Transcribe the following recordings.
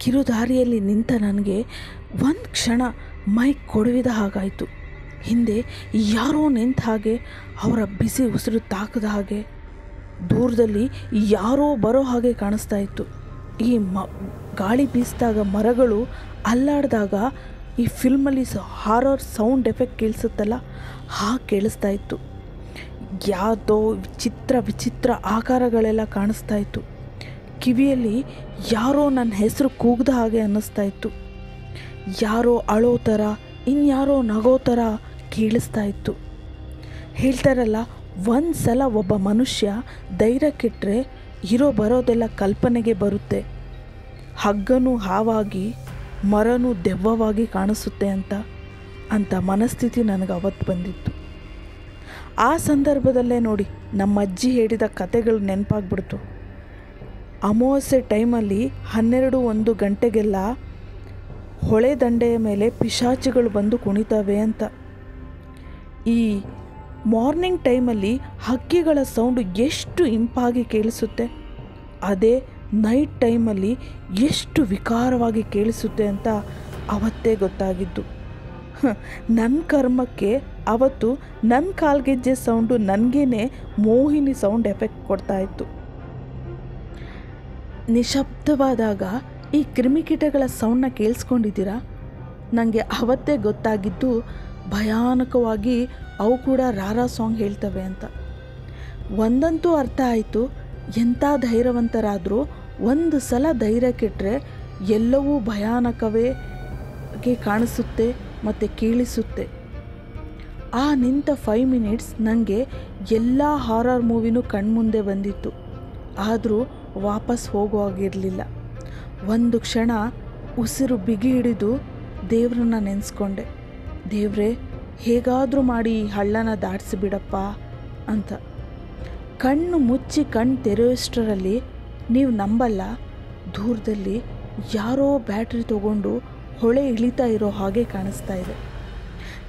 ಕಿರುದಾರಿಯಲ್ಲಿ ನಿಂತ ನನಗೆ ಒಂದು ಕ್ಷಣ ಮೈ ಕೊಡವಿದ ಹಾಗಾಯಿತು. ಹಿಂದೆ ಯಾರೋ ನಿಂತ ಹಾಗೆ, ಅವರ ಬಿಸಿ ಉಸಿರು ತಾಕದ ಹಾಗೆ, ದೂರದಲ್ಲಿ ಯಾರೋ ಬರೋ ಹಾಗೆ ಕಾಣಿಸ್ತಾ ಇತ್ತು. ಈ ಗಾಳಿ ಬೀಸಿದಾಗ, ಮರಗಳು ಅಲ್ಲಾಡಿದಾಗ ಈ ಫಿಲ್ಮಲ್ಲಿ ಹಾರರ್ ಸೌಂಡ್ ಎಫೆಕ್ಟ್ ಕೇಳಿಸುತ್ತಲ್ಲ, ಹಾಗೆ ಕೇಳಿಸ್ತಾ ಇತ್ತು. ಯಾವುದೋ ವಿಚಿತ್ರ ಆಕಾರಗಳೆಲ್ಲ ಕಾಣಿಸ್ತಾ ಇತ್ತು. ಕಿವಿಯಲ್ಲಿ ಯಾರೋ ನನ್ನ ಹೆಸರು ಕೂಗ್ದ ಹಾಗೆ ಅನ್ನಿಸ್ತಾ ಇತ್ತು. ಯಾರೋ ಅಳೋ ಥರ, ಇನ್ಯಾರೋ ನಗೋ ಥರ ಕೇಳಿಸ್ತಾ ಇತ್ತು. ಹೇಳ್ತಾರಲ್ಲ, ಒಂದು ಸಲ ಒಬ್ಬ ಮನುಷ್ಯ ಧೈರ್ಯ ಕೆಟ್ಟರೆ ಬರೋದೆಲ್ಲ ಕಲ್ಪನೆಗೆ ಬರುತ್ತೆ. ಹಗ್ಗನೂ ಹಾವಾಗಿ, ಮರನೂ ದೆವ್ವವಾಗಿ ಕಾಣಿಸುತ್ತೆ ಅಂತ ಮನಸ್ಥಿತಿ ನನಗೆ ಅವತ್ತು ಬಂದಿತ್ತು. ಆ ಸಂದರ್ಭದಲ್ಲೇ ನೋಡಿ ನಮ್ಮ ಅಜ್ಜಿ ಹೇಳಿದ ಕತೆಗಳು ನೆನಪಾಗ್ಬಿಡ್ತು. ಅಮಾವಾಸ್ಯೆ ಟೈಮಲ್ಲಿ 12-1 ಗಂಟೆಗೆಲ್ಲ ಹೊಳೆ ದಂಡೆಯ ಮೇಲೆ ಪಿಶಾಚಿಗಳು ಬಂದು ಕುಣಿತವೆ ಅಂತ. ಈ ಮಾರ್ನಿಂಗ್ ಟೈಮಲ್ಲಿ ಹಕ್ಕಿಗಳ ಸೌಂಡು ಎಷ್ಟು ಇಂಪಾಗಿ ಕೇಳಿಸುತ್ತೆ, ಅದೇ ನೈಟ್ ಟೈಮಲ್ಲಿ ಎಷ್ಟು ವಿಕಾರವಾಗಿ ಕೇಳಿಸುತ್ತೆ ಅಂತ ಅವತ್ತೇ ಗೊತ್ತಾಗಿದ್ದು. ನನ್ನ ಕರ್ಮಕ್ಕೆ ಅವತ್ತು ನನ್ನ ಕಾಲ್ಗೆಜ್ಜೆ ಸೌಂಡು ನನಗೇನೆ ಮೋಹಿನಿ ಸೌಂಡ್ ಎಫೆಕ್ಟ್ ಕೊಡ್ತಾಯಿತ್ತು. ನಿಶಬ್ದವಾದಾಗ ಈ ಕ್ರಿಮಿಕೀಟಗಳ ಸೌಂಡನ್ನ ಕೇಳಿಸ್ಕೊಂಡಿದ್ದೀರಾ? ನನಗೆ ಅವತ್ತೇ ಗೊತ್ತಾಗಿದ್ದು ಭಯಾನಕವಾಗಿ ಅವು ಕೂಡ ರಾರಾ ಸಾಂಗ್ ಹೇಳ್ತವೆ ಅಂತ. ಒಂದಂತೂ ಅರ್ಥ ಆಯಿತು, ಎಂಥ ಧೈರ್ಯವಂತರಾದರೂ ಒಂದು ಸಲ ಧೈರ್ಯ ಕೆಟ್ಟರೆ ಎಲ್ಲವೂ ಭಯಾನಕವೇ ಕಾಣಿಸುತ್ತೆ ಮತ್ತು ಕೇಳಿಸುತ್ತೆ. ಆ ನಿಂತ 5 ಮಿನಿಟ್ಸ್ ನನಗೆ ಎಲ್ಲ ಹಾರರ್ ಮೂವಿನೂ ಕಣ್ಮುಂದೆ ಬಂದಿತ್ತು. ಆದರೂ ವಾಪಸ್ ಹೋಗುವಾಗಿರಲಿಲ್ಲ. ಒಂದು ಕ್ಷಣ ಉಸಿರು ಬಿಗಿ ಹಿಡಿದು ದೇವ್ರನ್ನ ನೆನೆಸ್ಕೊಂಡೆ. ದೇವ್ರೇ, ಹೇಗಾದರೂ ಮಾಡಿ ಈ ಹಳ್ಳನ ದಾಟಿಸಿಬಿಡಪ್ಪ ಅಂತ. ಕಣ್ಣು ಮುಚ್ಚಿ ಕಣ್ಣು ತೆರೆಯೋಷ್ಟರಲ್ಲಿ ನೀವು ನಂಬಲ್ಲ, ದೂರದಲ್ಲಿ ಯಾರೋ ಬ್ಯಾಟ್ರಿ ತಗೊಂಡು ಹೊಳೆ ಇಳಿತಾ ಇರೋ ಹಾಗೆ ಕಾಣಿಸ್ತಾ ಇದೆ.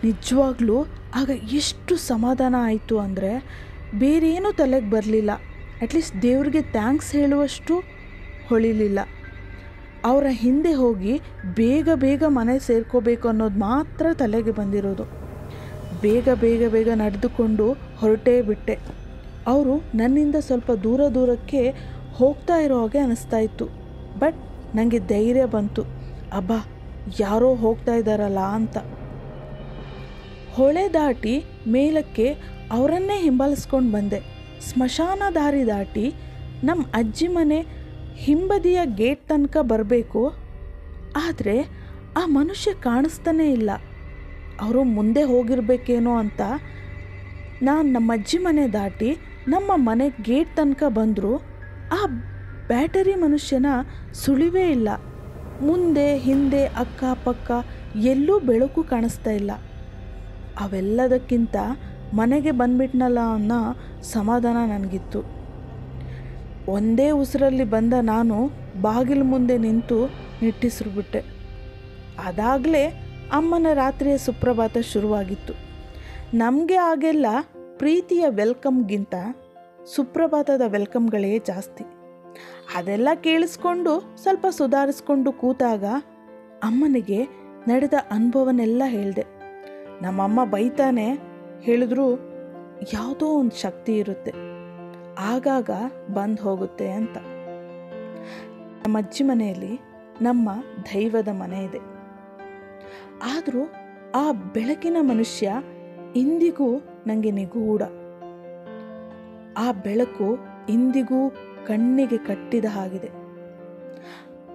ನಿಜವಾಗ್ಲೂ ಆಗ ಎಷ್ಟು ಸಮಾಧಾನ ಆಯಿತು ಅಂದರೆ ಬೇರೇನೂ ತಲೆಗೆ ಬರಲಿಲ್ಲ. ಅಟ್ಲೀಸ್ಟ್ ದೇವ್ರಿಗೆ ಥ್ಯಾಂಕ್ಸ್ ಹೇಳುವಷ್ಟು ಹೊಳಿಲಿಲ್ಲ. ಅವರ ಹಿಂದೆ ಹೋಗಿ ಬೇಗ ಮನೆ ಸೇರ್ಕೋಬೇಕು ಅನ್ನೋದು ಮಾತ್ರ ತಲೆಗೆ ಬಂದಿರೋದು. ಬೇಗ ನಡೆದುಕೊಂಡು ಹೊರಟೇ ಬಿಟ್ಟೆ. ಅವರು ನನ್ನಿಂದ ಸ್ವಲ್ಪ ದೂರಕ್ಕೆ ಹೋಗ್ತಾ ಇರೋ ಹಾಗೆ ಅನ್ನಿಸ್ತಾ ಇತ್ತು. ಬಟ್ ನನಗೆ ಧೈರ್ಯ ಬಂತು, ಅಬ್ಬಾ ಯಾರೋ ಹೋಗ್ತಾ ಇದ್ದಾರಲ್ಲ ಅಂತ. ಹೊಳೆ ದಾಟಿ ಮೇಲಕ್ಕೆ ಅವರನ್ನೇ ಹಿಂಬಾಲಿಸ್ಕೊಂಡು ಬಂದೆ. ಸ್ಮಶಾನ ದಾರಿ ದಾಟಿ ನಮ್ಮ ಅಜ್ಜಿ ಮನೆ ಹಿಂಬದಿಯ ಗೇಟ್ ತನಕ ಬರಬೇಕು. ಆದರೆ ಆ ಮನುಷ್ಯ ಕಾಣಿಸ್ತಾನೇ ಇಲ್ಲ. ಅವರು ಮುಂದೆ ಹೋಗಿರಬೇಕೇನೋ ಅಂತ ನಾನು ನಮ್ಮ ಅಜ್ಜಿ ಮನೆ ದಾಟಿ ನಮ್ಮ ಮನೆ ಗೇಟ್ ತನಕ ಬಂದರೂ ಆ ಬ್ಯಾಟರಿ ಮನುಷ್ಯನ ಸುಳಿವೇ ಇಲ್ಲ. ಮುಂದೆ ಹಿಂದೆ ಅಕ್ಕಪಕ್ಕ ಎಲ್ಲೂ ಬೆಳಕು ಕಾಣಿಸ್ತಾ ಇಲ್ಲ. ಅವೆಲ್ಲದಕ್ಕಿಂತ ಮನೆಗೆ ಬಂದ್ಬಿಟ್ನಲ್ಲ ಅನ್ನೋ ಸಮಾಧಾನ ನನಗಿತ್ತು. ಒಂದೇ ಉಸಿರಲ್ಲಿ ಬಂದ ನಾನು ಬಾಗಿಲು ಮುಂದೆ ನಿಂತು ನಿಟ್ಟುಸಿರುಬಿಟ್ಟೆ. ಅದಾಗಲೇ ಅಮ್ಮನ ರಾತ್ರಿಯ ಸುಪ್ರಭಾತ ಶುರುವಾಗಿತ್ತು. ನಮಗೆ ಆಗೆಲ್ಲ ಪ್ರೀತಿಯ ವೆಲ್ಕಮ್ಗಿಂತ ಸುಪ್ರಭಾತದ ವೆಲ್ಕಮ್ಗಳೇ ಜಾಸ್ತಿ. ಅದೆಲ್ಲ ಕೇಳಿಸ್ಕೊಂಡು ಸ್ವಲ್ಪ ಸುಧಾರಿಸ್ಕೊಂಡು ಕೂತಾಗ ಅಮ್ಮನಿಗೆ ನಡೆದ ಅನುಭವನೆಲ್ಲ ಹೇಳಿದೆ. ನಮ್ಮಮ್ಮ ಬೈತಾನೆ ಹೇಳಿದ್ರು ಯಾವುದೋ ಒಂದು ಶಕ್ತಿ ಇರುತ್ತೆ, ಆಗಾಗ ಬಂದು ಹೋಗುತ್ತೆ ಅಂತ. ನಮ್ಮ ಅಜ್ಜಿ ಮನೆಯಲ್ಲಿ ನಮ್ಮ ದೈವದ ಮನೆ ಇದೆ. ಆದರೂ ಆ ಬೆಳಕಿನ ಮನುಷ್ಯ ಇಂದಿಗೂ ನನಗೆ ನಿಗೂಢ. ಆ ಬೆಳಕು ಇಂದಿಗೂ ಕಣ್ಣಿಗೆ ಕಟ್ಟಿದ ಹಾಗಿದೆ.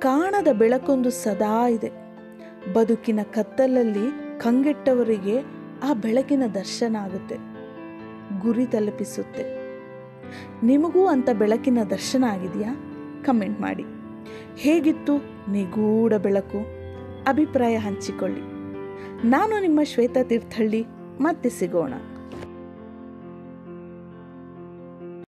ಕಾಣದ ಬೆಳಕೊಂದು ಸದಾ ಇದೆ. ಬದುಕಿನ ಕತ್ತಲಲ್ಲಿ ಕಂಗೆಟ್ಟವರಿಗೆ ಆ ಬೆಳಕಿನ ದರ್ಶನ ಆಗುತ್ತೆ, ಗುರಿ ತಲುಪಿಸುತ್ತೆ. ನಿಮಗೂ ಅಂಥ ಬೆಳಕಿನ ದರ್ಶನ ಆಗಿದೆಯಾ? ಕಮೆಂಟ್ ಮಾಡಿ. ಹೇಗಿತ್ತು ನಿಗೂಢ ಬೆಳಕು? ಅಭಿಪ್ರಾಯ ಹಂಚಿಕೊಳ್ಳಿ. ನಾನು ನಿಮ್ಮ ಶ್ವೇತಾ ತೀರ್ಥಹಳ್ಳಿ. ಮತ್ತೆ ಸಿಗೋಣ.